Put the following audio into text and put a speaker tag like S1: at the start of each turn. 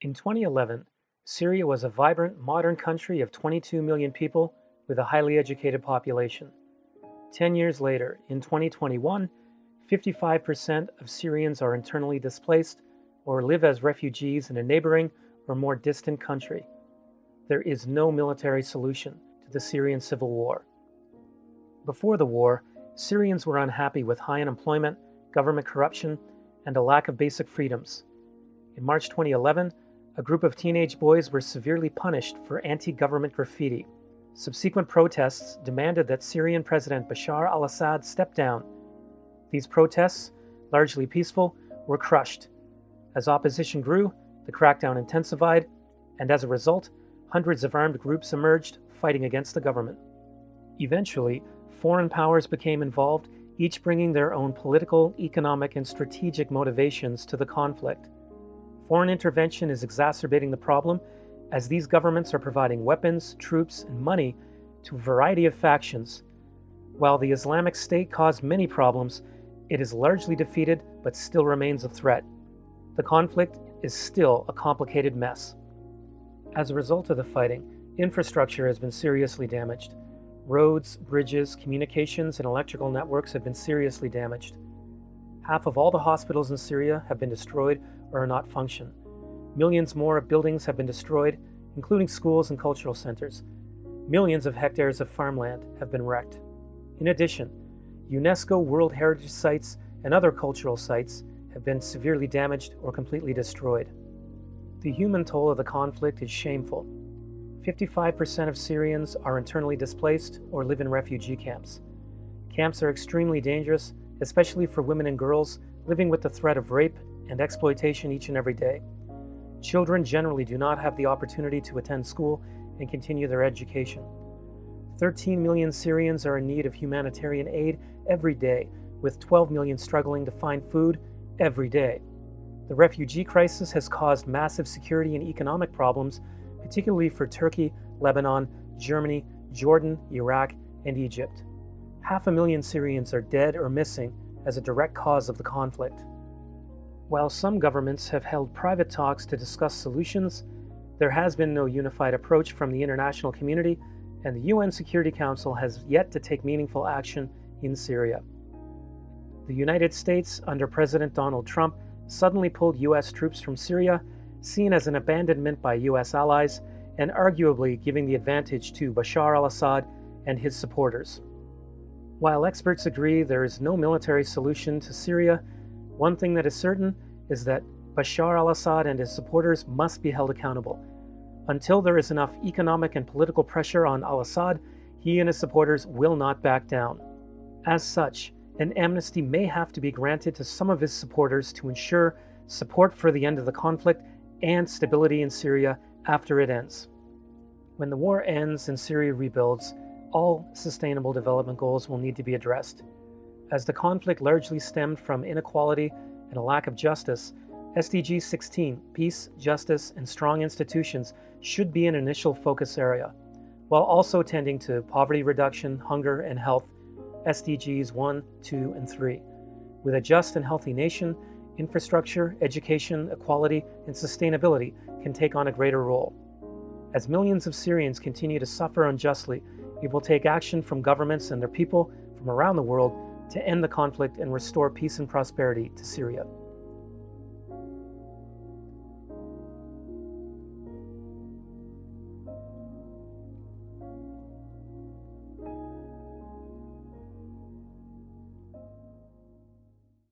S1: In 2011, Syria was a vibrant, modern country of 22 million people with a highly educated population. 10 years later, in 2021, 55% of Syrians are internally displaced or live as refugees in a neighboring or more distant country. There is no military solution to the Syrian Civil War. Before the war, Syrians were unhappy with high unemployment, government corruption, and a lack of basic freedoms. In March 2011, a group of teenage boys were severely punished for anti-government graffiti. Subsequent protests demanded that Syrian President Bashar al-Assad step down. These protests, largely peaceful, were crushed. As opposition grew, the crackdown intensified, and as a result, hundreds of armed groups emerged, fighting against the government. Eventually, foreign powers became involved, each bringing their own political, economic, and strategic motivations to the conflict. Foreign intervention is exacerbating the problem, as these governments are providing weapons, troops, and money to a variety of factions. While the Islamic State caused many problems, it is largely defeated but still remains a threat. The conflict is still a complicated mess. As a result of the fighting, infrastructure has been seriously damaged. Roads, bridges, communications, and electrical networks have been seriously damaged. Half of all the hospitals in Syria have been destroyed or are not function. Millions more buildings have been destroyed, including schools and cultural centers. Millions of hectares of farmland have been wrecked. In addition, UNESCO World Heritage Sites and other cultural sites have been severely damaged or completely destroyed. The human toll of the conflict is shameful. 55% of Syrians are internally displaced or live in refugee camps. Camps are extremely dangerous, especially for women and girls living with the threat of rape and exploitation each and every day. Children generally do not have the opportunity to attend school and continue their education. 13 million Syrians are in need of humanitarian aid every day, with 12 million struggling to find food every day. The refugee crisis has caused massive security and economic problems, particularly for Turkey, Lebanon, Germany, Jordan, Iraq, and Egypt. 500,000 Syrians are dead or missing as a direct cause of the conflict. While some governments have held private talks to discuss solutions, there has been no unified approach from the international community, and the UN Security Council has yet to take meaningful action in Syria. The United States, under President Donald Trump, suddenly pulled US troops from Syria, seen as an abandonment by US allies, and arguably giving the advantage to Bashar al-Assad and his supporters. While experts agree there is no military solution to Syria, one thing that is certain is that Bashar al-Assad and his supporters must be held accountable. Until there is enough economic and political pressure on al-Assad, he and his supporters will not back down. As such, an amnesty may have to be granted to some of his supporters to ensure support for the end of the conflict and stability in Syria after it ends. When the war ends and Syria rebuilds, all sustainable development goals will need to be addressed. As the conflict largely stemmed from inequality and a lack of justice, SDG 16, peace, justice, and strong institutions should be an initial focus area, while also tending to poverty reduction, hunger, and health, SDGs 1, 2, and 3. With a just and healthy nation, infrastructure, education, equality, and sustainability can take on a greater role. As millions of Syrians continue to suffer unjustly, it will take action from governments and their people from around the world to end the conflict and restore peace and prosperity to Syria.